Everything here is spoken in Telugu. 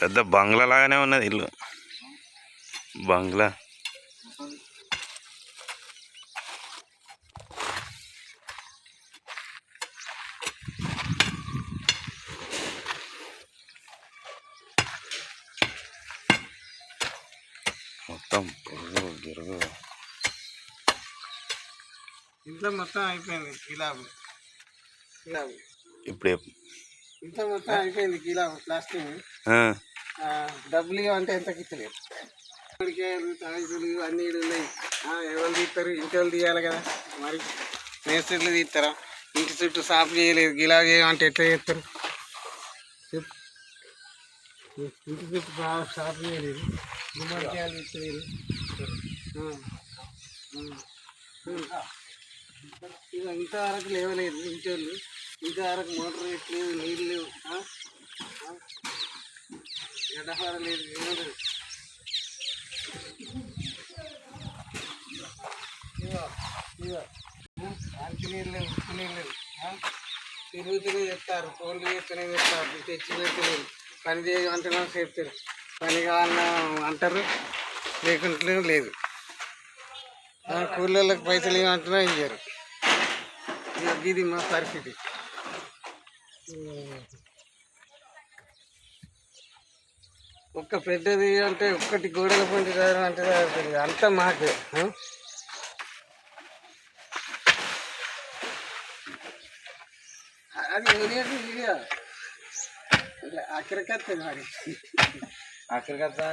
పెద్ద బంగ్లా లాగానే ఉన్నది ఇల్లు. బంగ్లా మొత్తం గిరుగు గిరుగు. ఇంట్లో మొత్తం అయిపోయింది గిలాబు గిలాబు. ఇప్పుడు ఇంట్లో మొత్తం అయిపోయింది గిలాబు ప్లాస్టింగ్. డబ్బులు ఇవ్వంటే ఎంతకి ఇస్తలేదు. కొడికాయలు తాయిసులు అన్నీ ఉన్నాయి. ఎవరు తీస్తారు? ఇంటి వాళ్ళు తీయాలి కదా. మరి మేస్త్రీలు తీస్తారా? ఇంటి చుట్టూ సాఫ్ చేయలేదు. గిలాబు చేయమంటే ఎట్లా చేస్తారు? ఇంటి చుట్టూ సాఫ్ చేయలేదు. గుమ్మడికాయలు తీస్తలేదు. ఇక ఇంతవరకు లేవలేదు ఇంటి వాళ్ళు. ఇంతవరకు మోటార్ వేయట్లేదు, నీళ్ళు లేవు, గడ్డపార లేదు, ఏమలేదు. మంచి నీళ్ళు లేవు, ఉప్పు నీళ్ళు లేవు. తిరుగుతూనే చెప్తారు, ఫోన్లు చేస్తూనే చెప్తారు, తెచ్చినట్లేదు. పని చేయమంటేనే చెప్తారు, పని కావాలన్నా అంటారు, లేకుంటే లేదు. కూలీళ్ళకి పైసలు ఏమంటున్నా ఇయ్యారు. ఇది మా పరిస్థితి. ఒక్క పెద్దది అంటే ఒక్కటి గోడల పొంది అంటే అంతా మాకే. అది అక్కడికి వస్తుంది మరి. అక్కడికి వస్తా